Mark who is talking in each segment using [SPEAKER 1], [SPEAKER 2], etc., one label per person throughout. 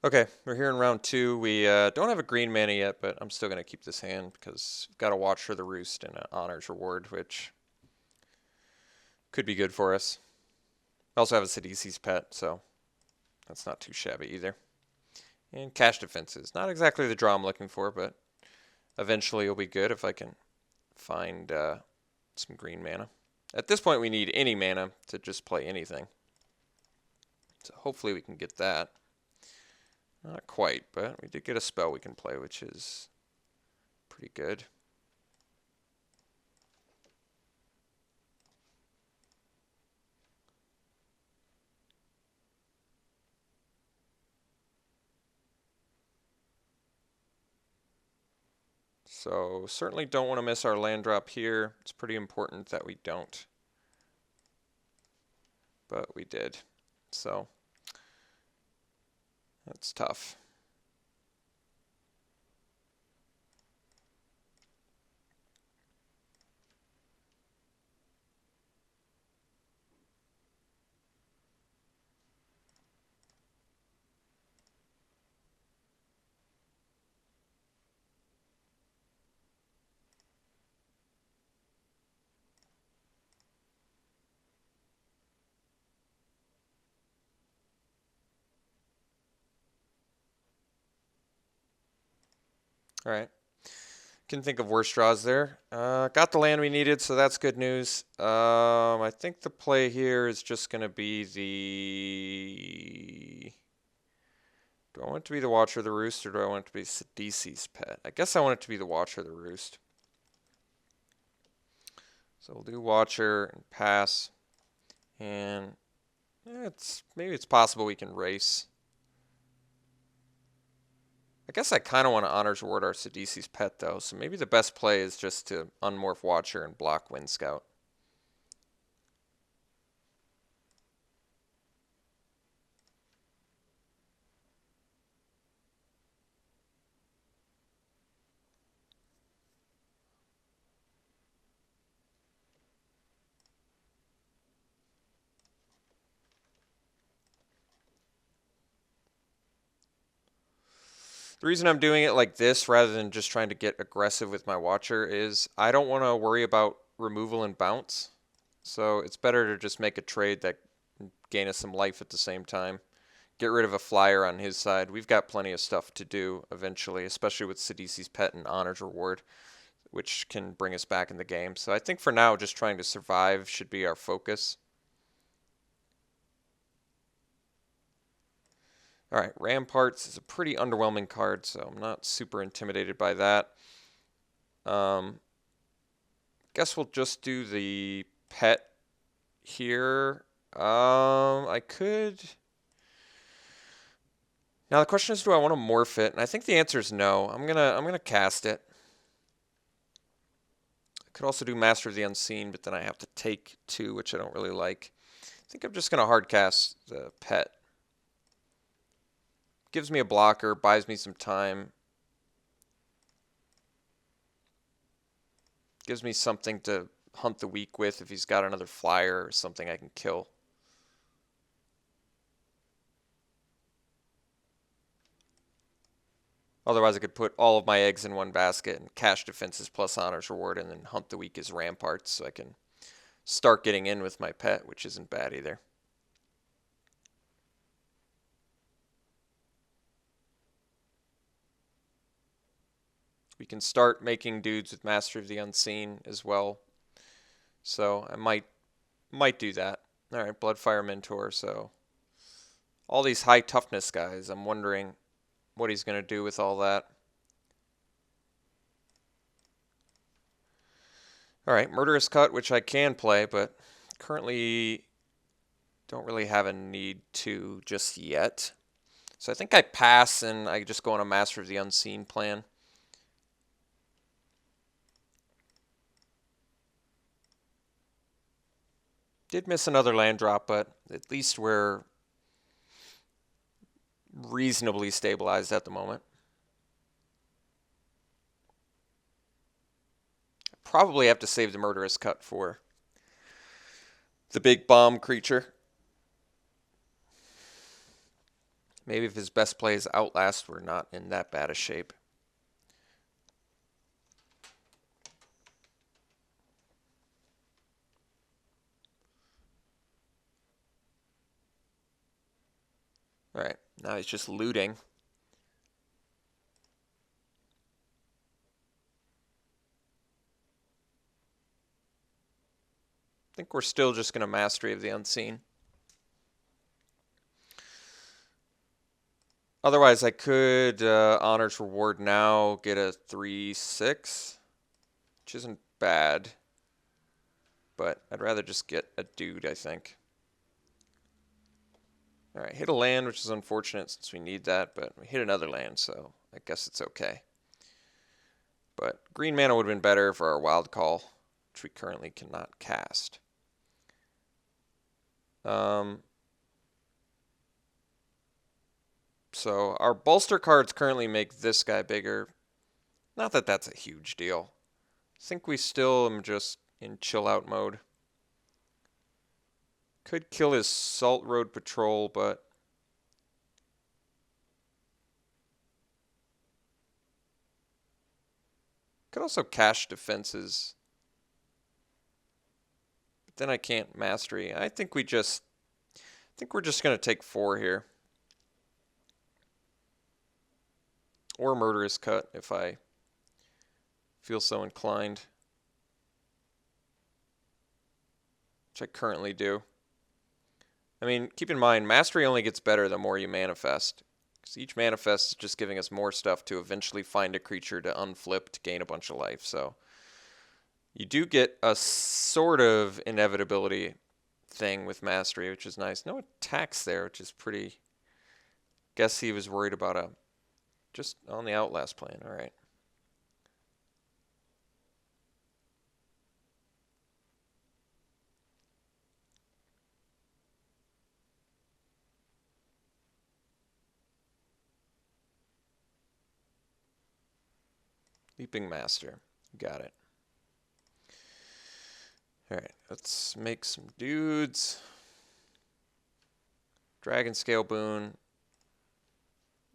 [SPEAKER 1] Okay, we're here in round two. We don't have a green mana yet, but I'm still going to keep this hand because we've got a Watch for the Roost and an Honors Reward, which could be good for us. I also have a Sidisi's Pet, so that's not too shabby either. And Cash Defenses. Not exactly the draw I'm looking for, but eventually it'll be good if I can find some green mana. At this point, we need any mana to just play anything. So hopefully we can get that. Not quite, but we did get a spell we can play, which is pretty good. So certainly don't want to miss our land drop here. It's pretty important that we don't. But we did. So that's tough. All right. Can think of worse draws there. Got the land we needed, so that's good news. I think the play here is just going to be the... Do I want it to be the Watcher of the Roost, or do I want it to be Sidisi's Pet? I guess I want it to be the Watcher of the Roost. So we'll do Watcher and pass. And maybe it's possible we can race. I guess I kind of want to Honors Ward our Sidisi's Pet, though, so maybe the best play is just to unmorph Watcher and block Wind Scout. The reason I'm doing it like this rather than just trying to get aggressive with my Watcher is I don't want to worry about removal and bounce. So it's better to just make a trade that gain us some life at the same time. Get rid of a flyer on his side. We've got plenty of stuff to do eventually, especially with Sidisi's Pet and Honors Reward, which can bring us back in the game. So I think for now, just trying to survive should be our focus. All right, Ramparts is a pretty underwhelming card, so I'm not super intimidated by that. Guess we'll just do the pet here. I could. Now the question is, do I want to morph it? And I think the answer is no. I'm gonna cast it. I could also do Master of the Unseen, but then I have to take 2, which I don't really like. I think I'm just gonna hard cast the pet. Gives me a blocker, buys me some time. Gives me something to hunt the weak with if he's got another flyer or something I can kill. Otherwise, I could put all of my eggs in one basket and Cash Defenses plus Honors Reward and then hunt the weak as Ramparts so I can start getting in with my pet, which isn't bad either. We can start making dudes with Master of the Unseen as well. So I might do that. All right, Bloodfire Mentor. So all these high toughness guys, I'm wondering what he's going to do with all that. All right, Murderous Cut, which I can play, but currently don't really have a need to just yet. So I think I pass and I just go on a Master of the Unseen plan. Did miss another land drop, but at least we're reasonably stabilized at the moment. Probably have to save the Murderous Cut for the big bomb creature. Maybe if his best play is Outlast, we're not in that bad a shape. Alright, now he's just looting. I think we're still just going to Mastery of the Unseen. Otherwise, I could Honors Reward now, get a 3/6, which isn't bad. But I'd rather just get a dude, I think. Alright, hit a land, which is unfortunate since we need that, but we hit another land, so I guess it's okay. But green mana would have been better for our Wild Call, which we currently cannot cast. So our bolster cards currently make this guy bigger. Not that that's a huge deal. I think we still am just in chill out mode. Could kill his Salt Road Patrol, but could also cash defenses. But then I can't Mastery. I think we're just going to take 4 here. Or Murderous Cut if I feel so inclined. Which I currently do. I mean, keep in mind, Mastery only gets better the more you manifest. Because each manifest is just giving us more stuff to eventually find a creature to unflip to gain a bunch of life. So you do get a sort of inevitability thing with Mastery, which is nice. No attacks there, which is pretty... Guess he was worried about a... Just on the Outlast plan, alright. Leaping Master. Got it. Alright, let's make some dudes. Dragon Scale Boon.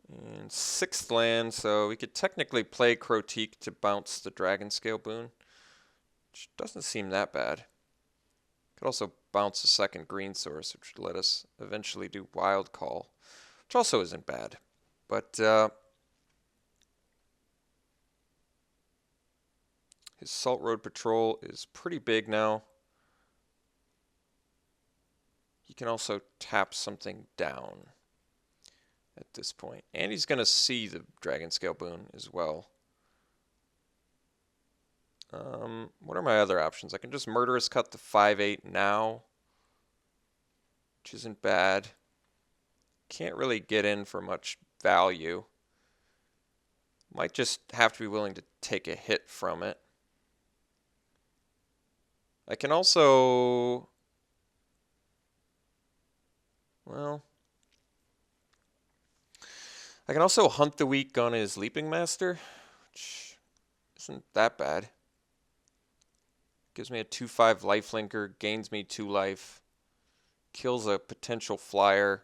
[SPEAKER 1] And 6th land, so we could technically play Crotique to bounce the Dragon Scale Boon. Which doesn't seem that bad. Could also bounce a second green source, which would let us eventually do Wild Call. Which also isn't bad. But his Salt Road Patrol is pretty big now. He can also tap something down at this point. And he's going to see the Dragon Scale Boon as well. What are my other options? I can just Murderous Cut the 5/8 now, which isn't bad. Can't really get in for much value. Might just have to be willing to take a hit from it. I can also... Well... I can also Hunt the Weak on his Leaping Master, which isn't that bad. Gives me a 2/5 lifelinker, gains me 2 life, kills a potential flyer.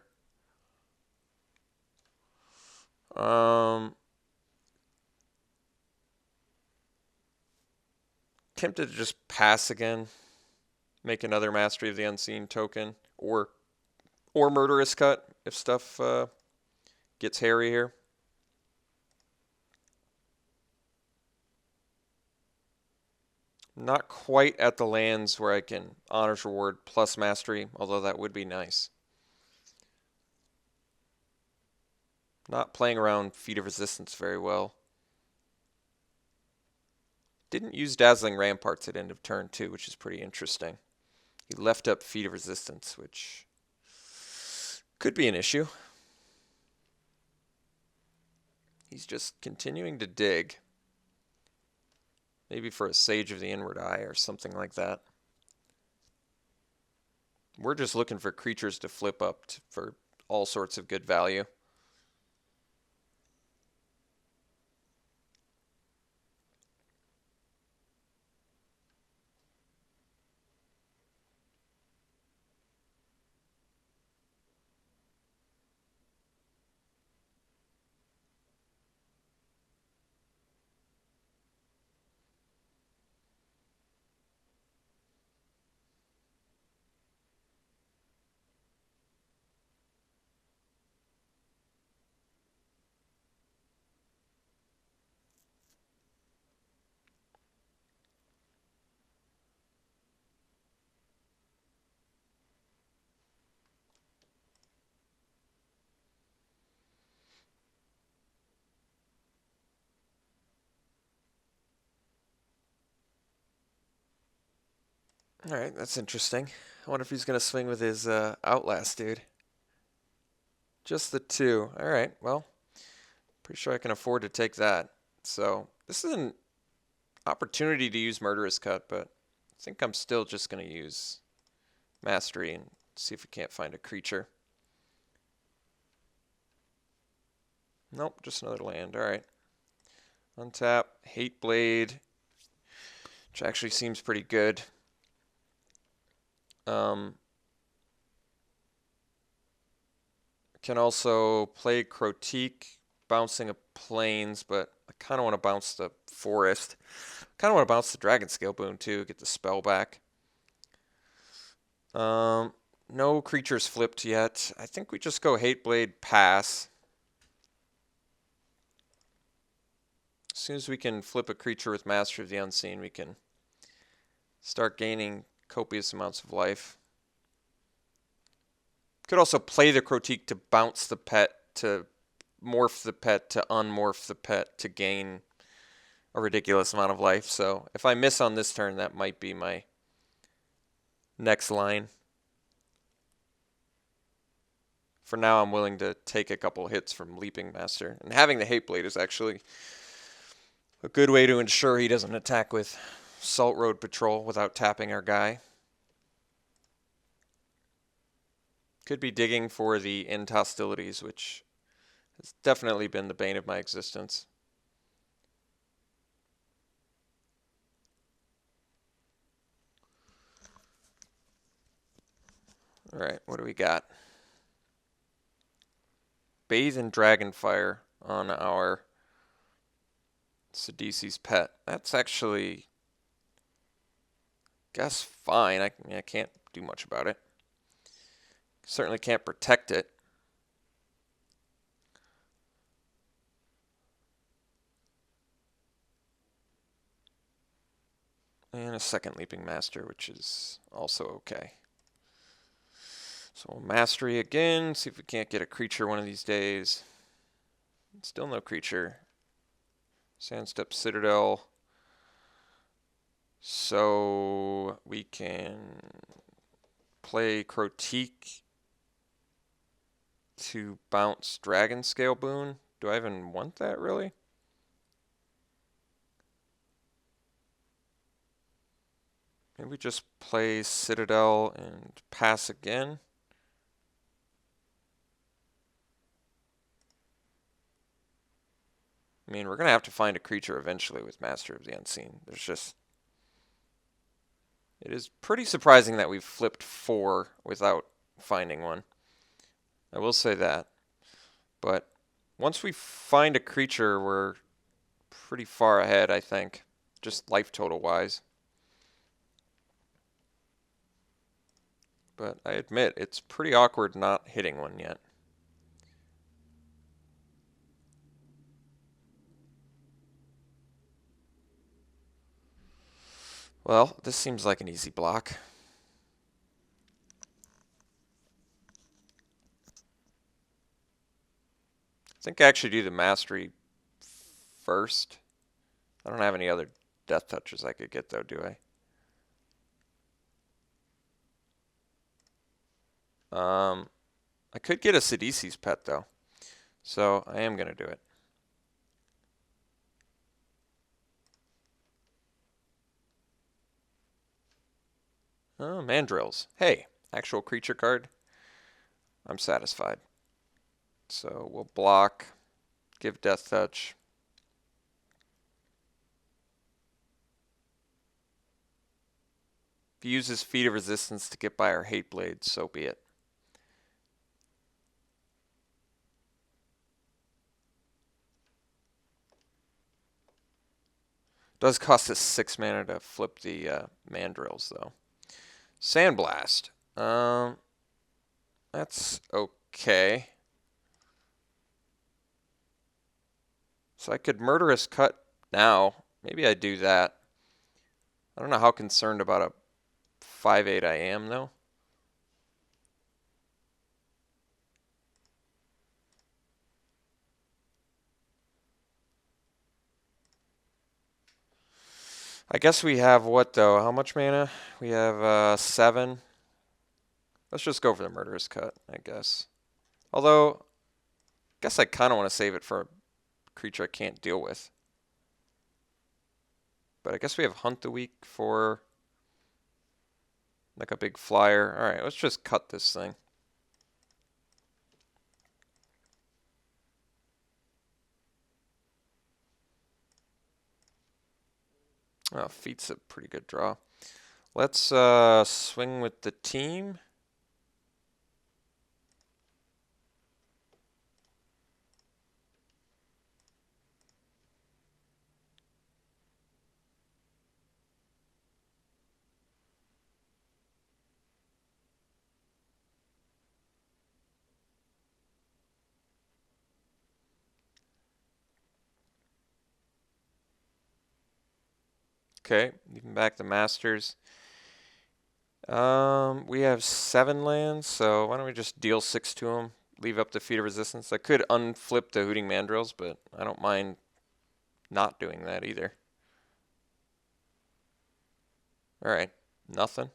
[SPEAKER 1] Tempted to just pass again, make another Mastery of the Unseen token, or Murderous Cut if stuff gets hairy here. Not quite at the lands where I can Honors Reward plus Mastery, although that would be nice. Not playing around Feat of Resistance very well. Didn't use Dazzling Ramparts at end of turn too, which is pretty interesting. He left up Feat of Resistance, which could be an issue. He's just continuing to dig. Maybe for a Sage of the Inward Eye or something like that. We're just looking for creatures to flip up for all sorts of good value. Alright, that's interesting. I wonder if he's going to swing with his Outlast, dude. Just the 2. Alright, well, pretty sure I can afford to take that. So, this is an opportunity to use Murderous Cut, but I think I'm still just going to use Mastery and see if we can't find a creature. Nope, just another land. Alright. Untap, Hateblade, which actually seems pretty good. Can also play Crotique, bouncing a Plains, but I kind of want to bounce the Forest. Kind of want to bounce the Dragon Scale Boon too, get the spell back. No creatures flipped yet. I think we just go Hateblade, pass. As soon as we can flip a creature with Master of the Unseen, we can start gaining copious amounts of life. Could also play the Crotique to bounce the pet, to morph the pet, to unmorph the pet, to gain a ridiculous amount of life. So if I miss on this turn, that might be my next line. For now, I'm willing to take a couple hits from Leaping Master. And having the Hateblade is actually a good way to ensure he doesn't attack with Salt Road Patrol without tapping our guy. Could be digging for the End Hostilities, which has definitely been the bane of my existence. Alright, what do we got? Bathe in Dragonfire on our Sidisi's pet. That's actually, guess, fine. I can't do much about it. Certainly can't protect it. And a second Leaping Master, which is also okay. So we'll Mastery again, see if we can't get a creature one of these days. Still no creature. Sandstep Citadel. So we can play Crotique to bounce Dragon Scale Boon. Do I even want that, really? Maybe just play Citadel and pass again. I mean, we're going to have to find a creature eventually with Master of the Unseen. It is pretty surprising that we've flipped 4 without finding one. I will say that. But once we find a creature, we're pretty far ahead, I think. Just life total wise. But I admit, it's pretty awkward not hitting one yet. Well, this seems like an easy block. I think I actually do the Mastery first. I don't have any other Death Touches I could get, though, do I? I could get a Sidisi's pet, though. So I am going to do it. Oh, Mandrills. Hey, actual creature card. I'm satisfied. So we'll block, give Death Touch. If he uses Feat of Resistance to get by our Hateblade, so be it. Does cost us 6 mana to flip the Mandrills, though. Sandblast. That's okay. So I could Murderous Cut now. Maybe I do that. I don't know how concerned about a 5/8 I am, though. I guess we have what though? How much mana? We have 7. Let's just go for the Murderous Cut, I guess. Although, I guess I kind of want to save it for a creature I can't deal with. But I guess we have Hunt the Week for like a big flyer. Alright, let's just cut this thing. Oh, Feet's a pretty good draw. Let's swing with the team. Okay, even back the Masters. We have 7 lands, so why don't we just deal 6 to them? Leave up the Feat of Resistance. I could unflip the Hooting Mandrills, but I don't mind not doing that either. Alright, nothing.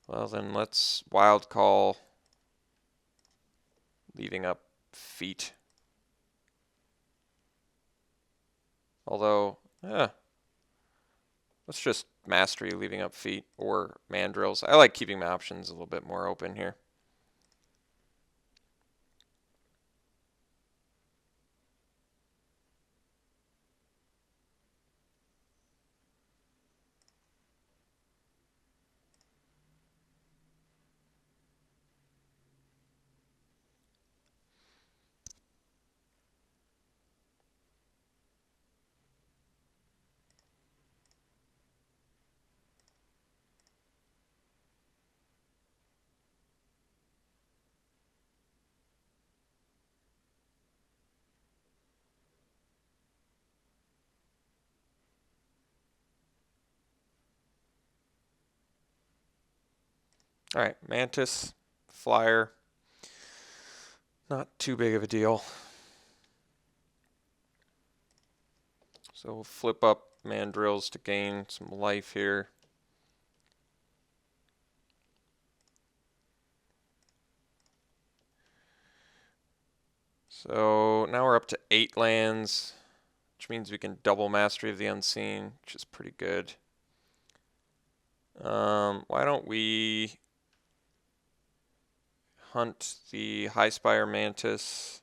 [SPEAKER 1] Well then let's Wild Call, leaving up Feet. Although, let's just Mastery, leaving up Feet, or Mandrills. I like keeping my options a little bit more open here. Alright, Mantis, Flyer. Not too big of a deal. So we'll flip up Mandrills to gain some life here. So now we're up to 8 lands, which means we can double Mastery of the Unseen, which is pretty good. Why don't we hunt the Highspire Mantis?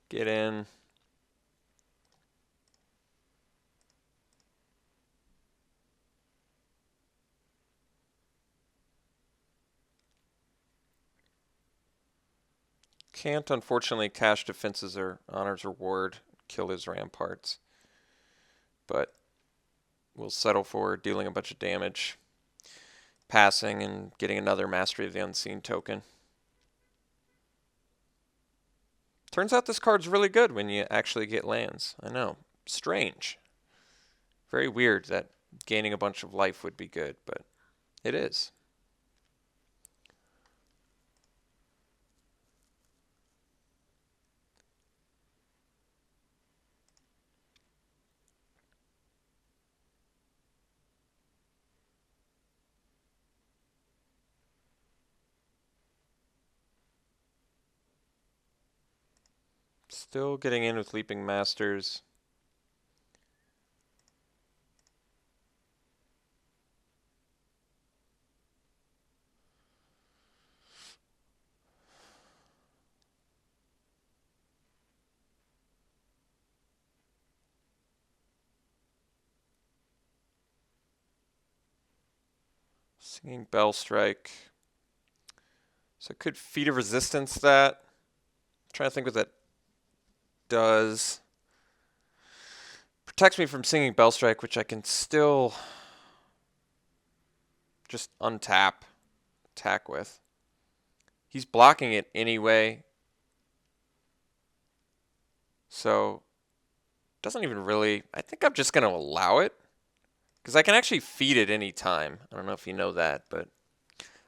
[SPEAKER 1] Get in. Can't, unfortunately, cash defenses or honors reward, kill his ramparts. But we'll settle for dealing a bunch of damage, passing, and getting another Mastery of the Unseen token. Turns out this card's really good when you actually get lands. I know. Strange. Very weird that gaining a bunch of life would be good, but it is. Still getting in with Leaping Masters. Singing Bell Strike. So I could Feat of Resistance that. I'm trying to think what that does. Protects me from Singing Bell Strike, which I can still just untap, attack with. He's blocking it anyway. So, doesn't even really, I think I'm just going to allow it. Because I can actually feed it any time. I don't know if you know that, but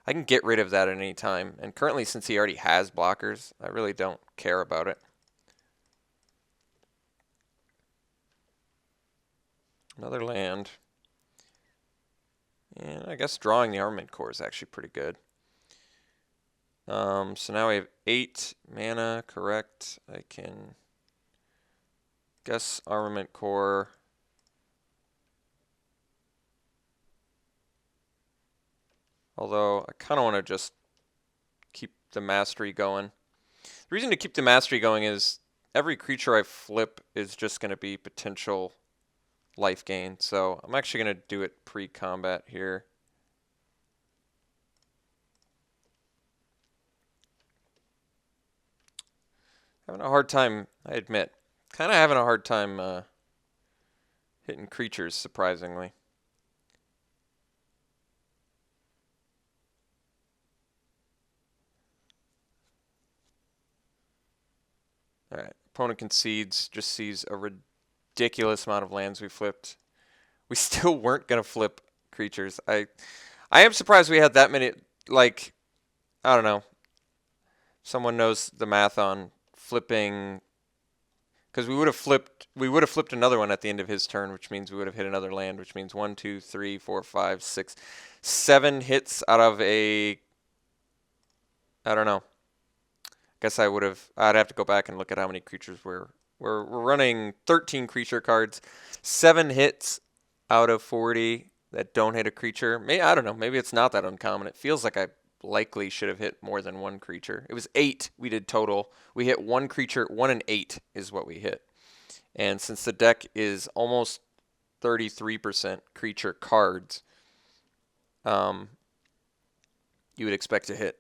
[SPEAKER 1] I can get rid of that at any time. And currently, since he already has blockers, I really don't care about it. Another land. And I guess drawing the armament core is actually pretty good. So now we have 8 mana, correct? I can guess armament core. Although I kind of want to just keep the mastery going. The reason to keep the mastery going is every creature I flip is just going to be potential life gain. So I'm actually going to do it pre-combat here. Having a hard time, I admit. Kind of having a hard time hitting creatures, surprisingly. Alright, opponent concedes, just sees a ridiculous amount of lands we flipped. We still weren't going to flip creatures. I am surprised we had that many, like, I don't know. Someone knows the math on flipping, because we would have flipped another one at the end of his turn, which means we would have hit another land, which means 1, 2, 3, 4, 5, 6, 7 hits out of a, I don't know. Guess I'd have to go back and look at how many creatures we're running 13 creature cards, 7 hits out of 40 that don't hit a creature. I don't know, maybe it's not that uncommon. It feels like I likely should have hit more than one creature. It was 8 we did total. We hit one creature, 1 and 8 is what we hit. And since the deck is almost 33% creature cards, you would expect to hit,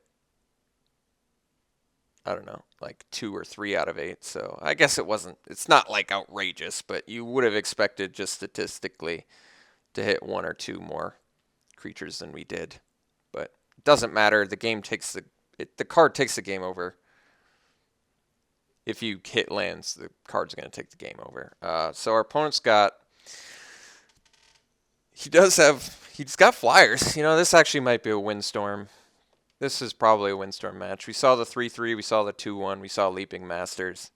[SPEAKER 1] I don't know, like 2 or 3 out of 8. So I guess it's not like outrageous, but you would have expected just statistically to hit 1 or 2 more creatures than we did. But it doesn't matter. The game takes the card takes the game over. If you hit lands, the card's going to take the game over. So our opponent's he's got flyers. You know, this actually might be a windstorm. This is probably a windstorm match. We saw the 3-3, we saw the 2-1, we saw Leaping Masters.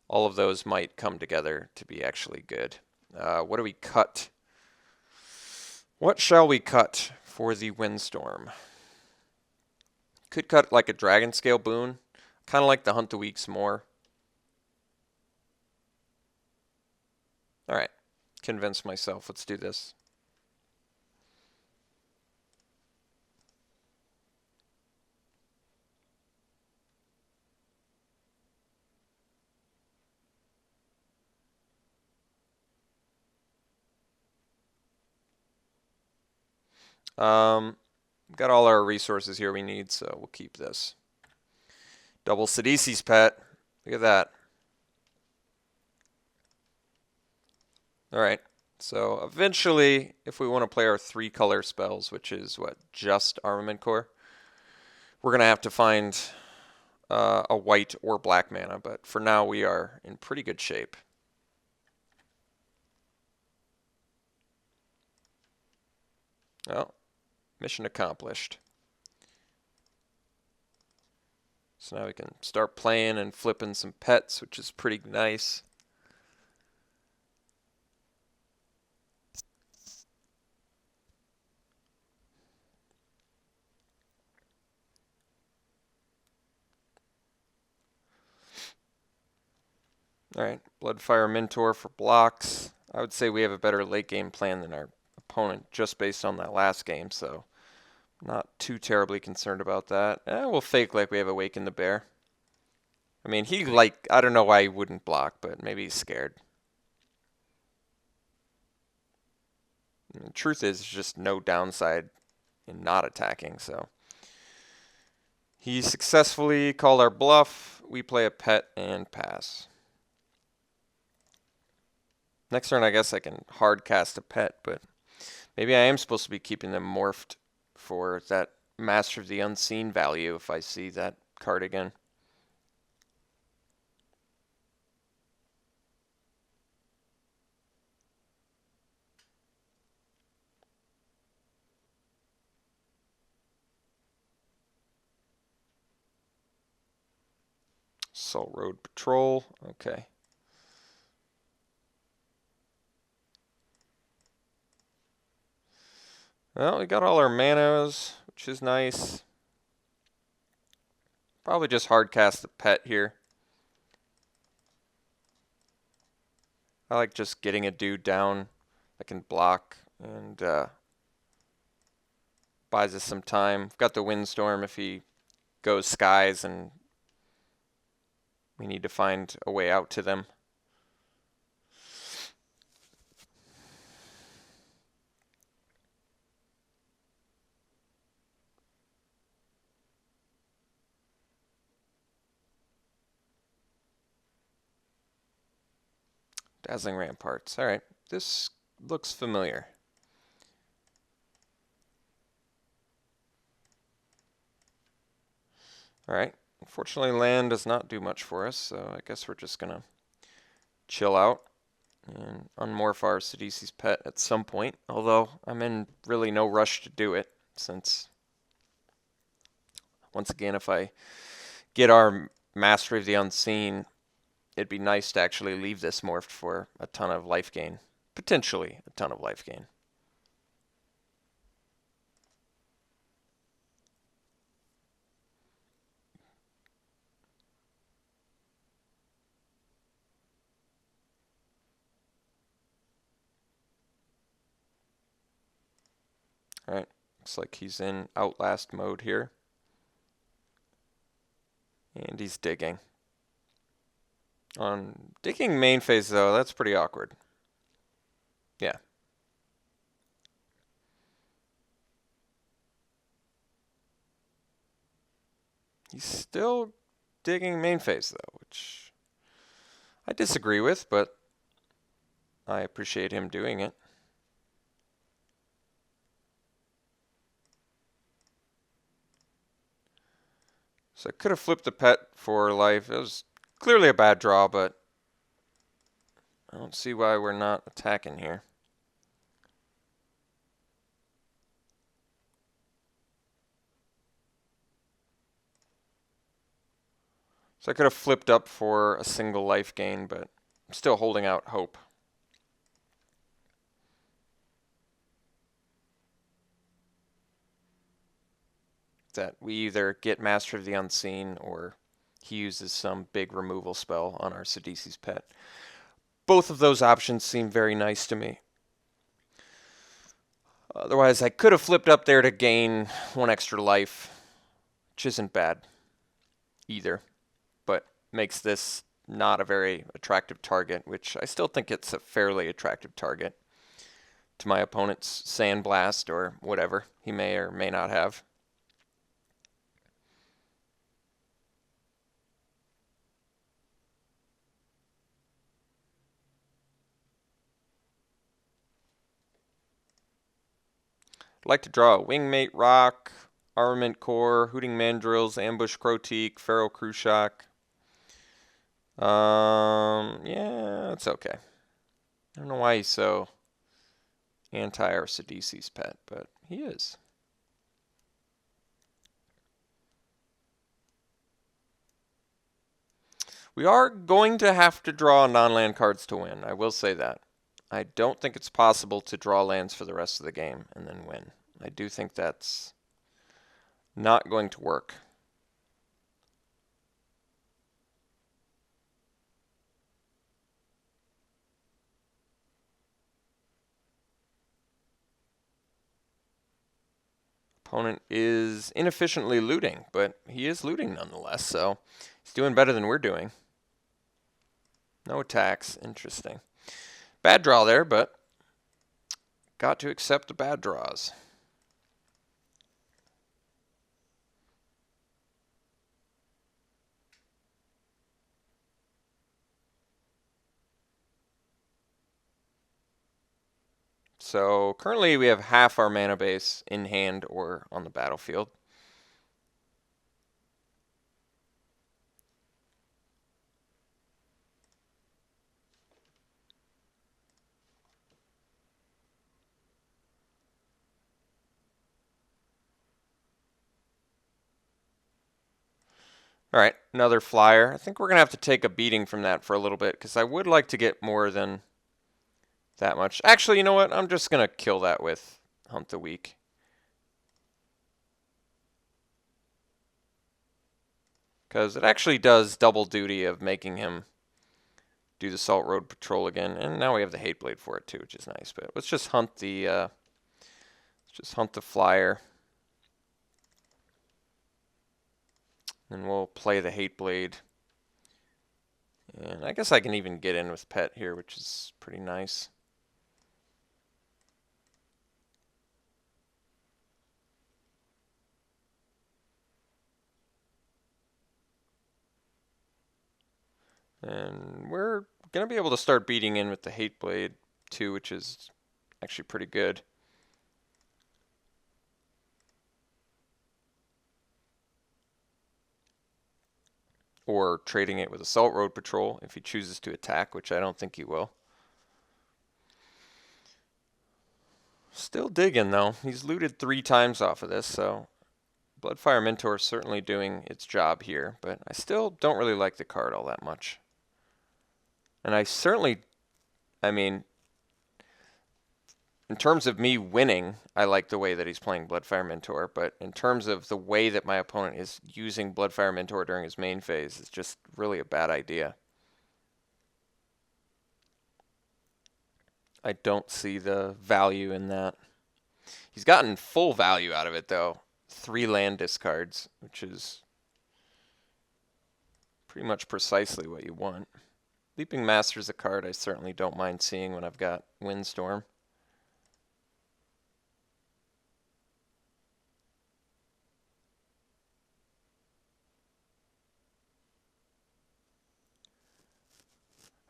[SPEAKER 1] All of those might come together to be actually good. What do we cut? What shall we cut for the windstorm? Could cut like a Dragon Scale Boon. Kind of like the Hunt the Weeks more. Alright. Convince myself. Let's do this. Got all our resources here we need, so we'll keep this. Double Sidisi's pet. Look at that. Alright, so eventually, if we want to play our 3-color spells, which is what, just Armament Core, we're going to have to find a white or black mana, but for now we are in pretty good shape. Well, mission accomplished. So now we can start playing and flipping some pets, which is pretty nice. Alright, Bloodfire Mentor for blocks. I would say we have a better late game plan than our opponent just based on that last game, so not too terribly concerned about that. We'll fake like we have Awaken the Bear. I mean, I don't know why he wouldn't block, but maybe he's scared. And the truth is, there's just no downside in not attacking, so. He successfully called our bluff. We play a pet and pass. Next turn, I guess I can hard cast a pet, but maybe I am supposed to be keeping them morphed for that Master of the Unseen value if I see that card again. Salt Road Patrol. Okay. Well, we got all our manas, which is nice. Probably just hard cast the pet here. I like just getting a dude down that can block and buys us some time. We've got the Windstorm if he goes skies and we need to find a way out to them. Dazzling Ramparts. Alright, this looks familiar. Alright, unfortunately land does not do much for us, so I guess we're just gonna chill out and unmorph our Sidisi's pet at some point, although I'm in really no rush to do it, since once again if I get our Mastery of the Unseen, it'd be nice to actually leave this morphed for a ton of life gain. Potentially a ton of life gain. Alright, looks like he's in Outlast mode here. And he's digging. On digging main phase though, that's pretty awkward. Yeah. He's still digging main phase though, which I disagree with, but I appreciate him doing it. So I could have flipped the pet for life. It was clearly a bad draw, but I don't see why we're not attacking here. So I could have flipped up for a single life gain, but I'm still holding out hope. That we either get Master of the Unseen or he uses some big removal spell on our Sidisi's pet. Both of those options seem very nice to me. Otherwise, I could have flipped up there to gain one extra life, which isn't bad either, but makes this not a very attractive target, which I still think it's a fairly attractive target to my opponent's Sandblast or whatever he may or may not have. I'd like to draw a Wingmate Rock, Armament Core, Hooting Mandrills, Ambush Croteak, Feral Cruciak. Yeah, it's okay. I don't know why he's so anti our Sidisi's pet, but he is. We are going to have to draw non-land cards to win. I will say that. I don't think it's possible to draw lands for the rest of the game and then win. I do think that's not going to work. Opponent is inefficiently looting, but he is looting nonetheless, so he's doing better than we're doing. No attacks. Interesting. Bad draw there, but got to accept the bad draws. So currently we have half our mana base in hand or on the battlefield. All right, another flyer. I think we're going to have to take a beating from that for a little bit because I would like to get more than that much. Actually, you know what? I'm just going to kill that with Hunt the Week. Because it actually does double duty of making him do the Salt Road Patrol again. And now we have the Hate Blade for it too, which is nice. But let's just hunt the flyer. And we'll play the Hate Blade. And I guess I can even get in with Pet here, which is pretty nice. And we're going to be able to start beating in with the Hate Blade too, which is actually pretty good. Or trading it with Assault Road Patrol if he chooses to attack, which I don't think he will. Still digging though. He's looted 3 times off of this, so Bloodfire Mentor is certainly doing its job here, but I still don't really like the card all that much. And I mean, in terms of me winning, I like the way that he's playing Bloodfire Mentor, but in terms of the way that my opponent is using Bloodfire Mentor during his main phase, it's just really a bad idea. I don't see the value in that. He's gotten full value out of it, though. 3 land discards, which is pretty much precisely what you want. Leaping Master's a card I certainly don't mind seeing when I've got Windstorm.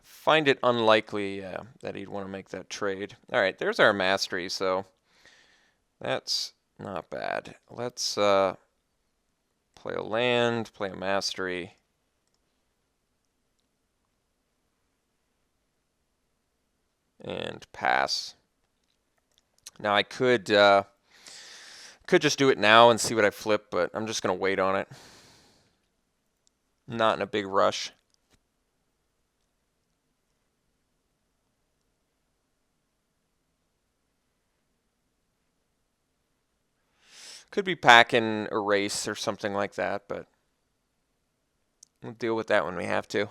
[SPEAKER 1] Find it unlikely that he'd want to make that trade. All right, there's our Mastery, so that's not bad. Let's play a land, play a Mastery. And pass. Now I could just do it now and see what I flip, but I'm just going to wait on it. Not in a big rush. Could be packing Erase or something like that, but we'll deal with that when we have to.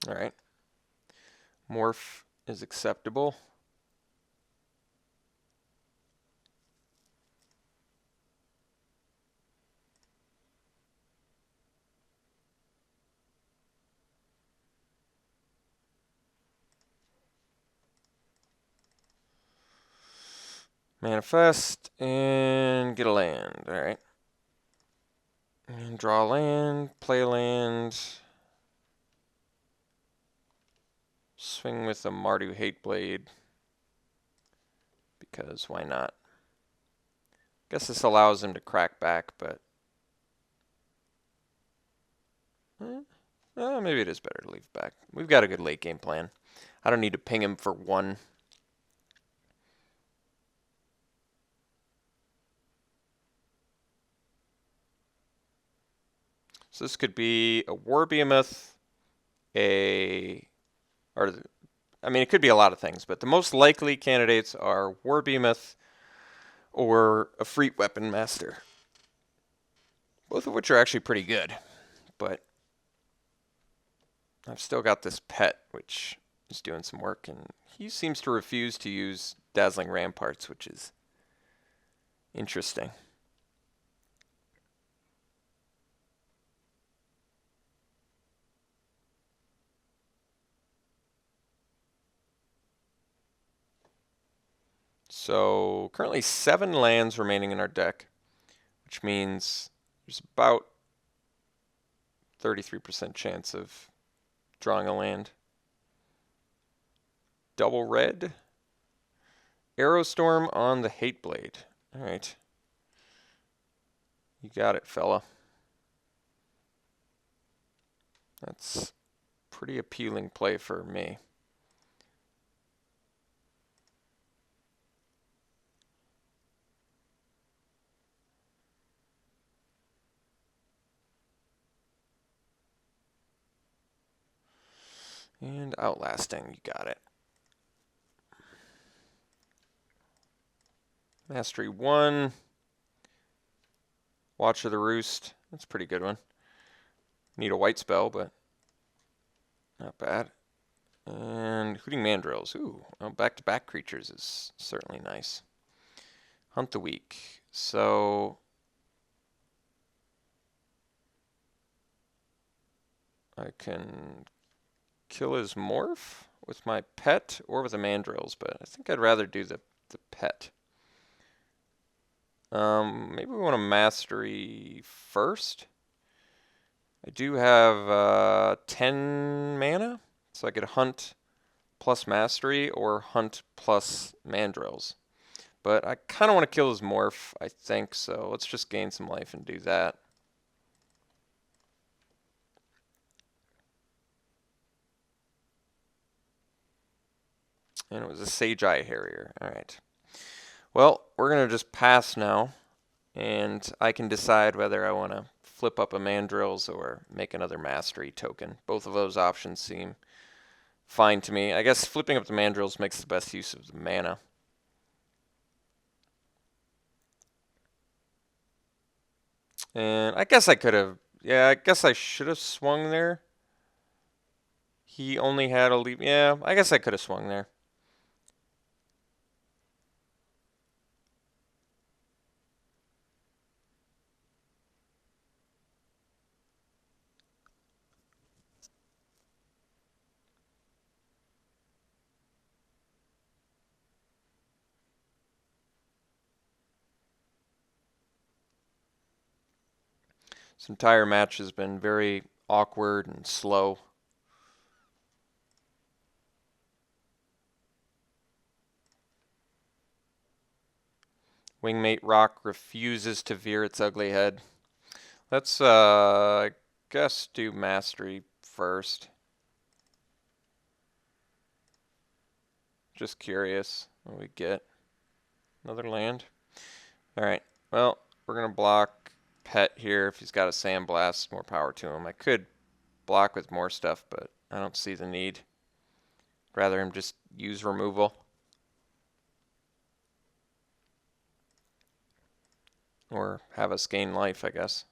[SPEAKER 1] All right. Morph is acceptable. Manifest and get a land. All right. And draw a land, play a land. Swing with a Mardu Hate Blade. Because why not? Guess this allows him to crack back, but maybe it is better to leave back. We've got a good late game plan. I don't need to ping him for 1. So this could be a War Behemoth, it could be a lot of things, but the most likely candidates are War Behemoth or a Freet Weapon Master. Both of which are actually pretty good, but I've still got this Pet, which is doing some work, and he seems to refuse to use Dazzling Ramparts, which is interesting. So currently 7 lands remaining in our deck, which means there's about 33% chance of drawing a land. Double red. Aerostorm on the Hate Blade. All right. You got it, fella. That's pretty appealing play for me. And outlasting, you got it. Mastery 1. Watch of the Roost. That's a pretty good one. Need a white spell, but not bad. And Hooting Mandrills. Ooh, well, back-to-back creatures is certainly nice. Hunt the Weak. So I can kill his morph with my pet or with the Mandrills, but I think I'd rather do the pet. Maybe we want a mastery first. I do have 10 mana, so I could hunt plus mastery or hunt plus mandrills. But I kind of want to kill his morph, I think, so let's just gain some life and do that. And it was a Sage Eye Harrier. Alright. Well, we're going to just pass now, and I can decide whether I want to flip up a mandrills or make another mastery token. Both of those options seem fine to me. I guess flipping up the mandrills makes the best use of the mana. And I guess I could have, yeah, I guess I should have swung there. He only had a leap. Yeah, I guess I could have swung there. This entire match has been very awkward and slow. Wingmate Rock refuses to veer its ugly head. Let's, I guess, do mastery first. Just curious what we get. Another land. Alright, well, we're going to block pet here. If he's got a sandblast, more power to him. I could block with more stuff, but I don't see the need. Rather him just use removal. Or have us gain life, I guess.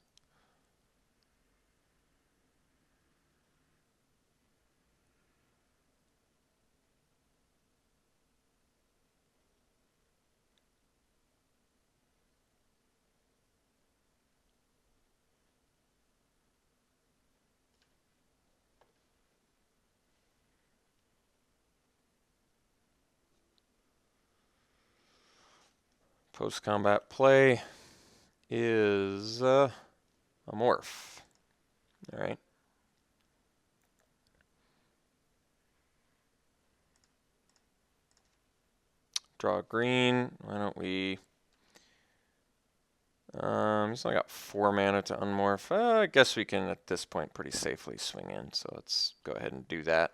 [SPEAKER 1] Post-combat play is a morph. Alright. Draw green. Why don't we... he's only got 4 mana to unmorph. I guess we can, at this point, pretty safely swing in. So let's go ahead and do that.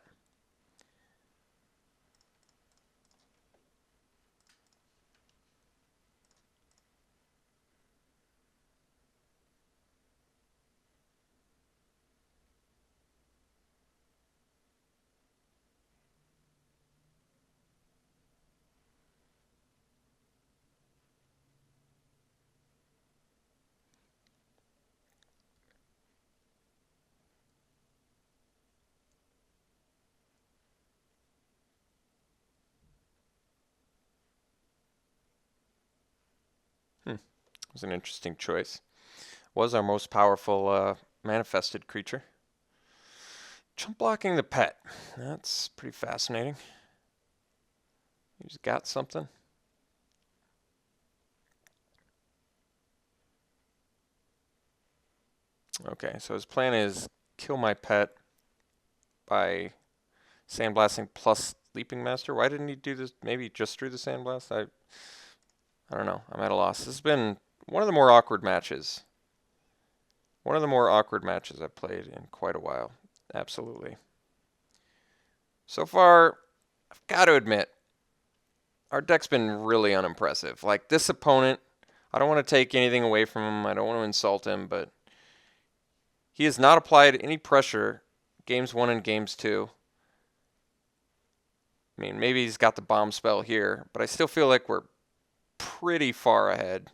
[SPEAKER 1] Was an interesting choice. Was our most powerful manifested creature. Chump blocking the pet. That's pretty fascinating. He's got something. Okay, so his plan is kill my pet by sandblasting plus Leaping Master. Why didn't he do this? Maybe just through the sandblast? I don't know. I'm at a loss. This has been one of the more awkward matches. One of the more awkward matches I've played in quite a while. Absolutely. So far, I've got to admit, our deck's been really unimpressive. Like, this opponent, I don't want to take anything away from him. I don't want to insult him, but he has not applied any pressure games 1 and games 2. I mean, maybe he's got the bomb spell here, but I still feel like we're pretty far ahead.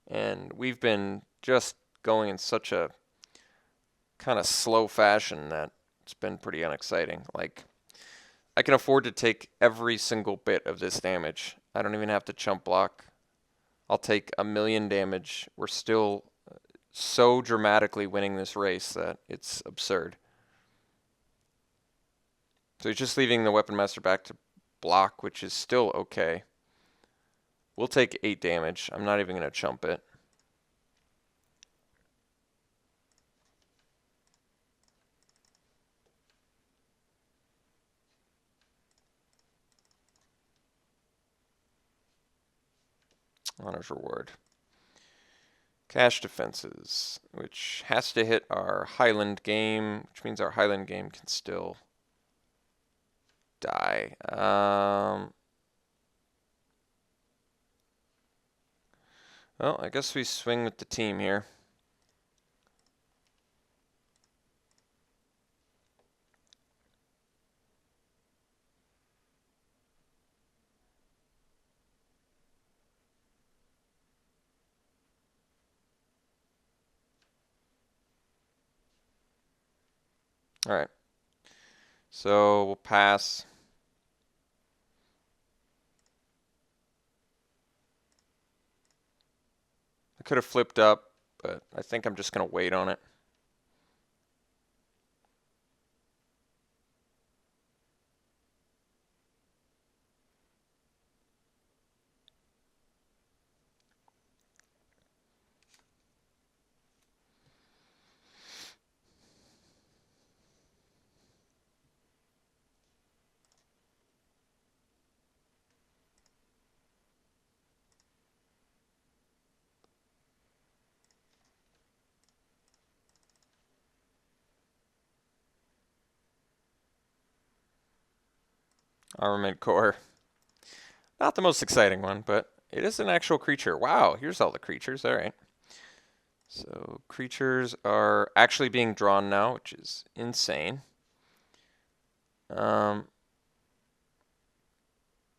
[SPEAKER 1] And we've been just going in such a kind of slow fashion that it's been pretty unexciting. Like, I can afford to take every single bit of this damage. I don't even have to chump block. I'll take 1,000,000 damage. We're still so dramatically winning this race that it's absurd. So he's just leaving the Weapon Master back to block, which is still okay. We'll take 8 damage. I'm not even going to chump it. Honor's Reward. Cash defenses, which has to hit our Highland game, which means our Highland game can still die. Well, I guess we swing with the team here. All right. So we'll pass. I could have flipped up, but I think I'm just going to wait on it. Armament Core. Not the most exciting one, but it is an actual creature. Wow, here's all the creatures. All right. So creatures are actually being drawn now, which is insane.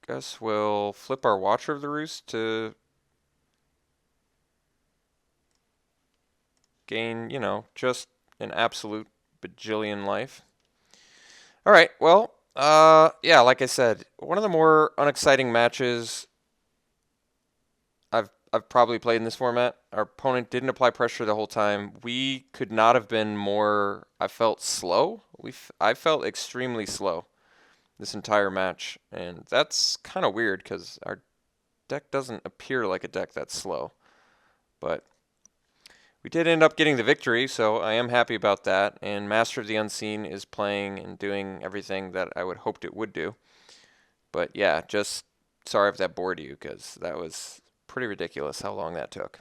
[SPEAKER 1] Guess we'll flip our Watcher of the Roost to gain, just an absolute bajillion life. All right, well, yeah, like I said, one of the more unexciting matches I've probably played in this format. Our opponent didn't apply pressure the whole time. We could not have been more, I felt slow. I felt extremely slow this entire match, and that's kind of weird because our deck doesn't appear like a deck that's slow. But we did end up getting the victory, so I am happy about that. And Master of the Unseen is playing and doing everything that I would hoped it would do. But yeah, just sorry if that bored you, because that was pretty ridiculous how long that took.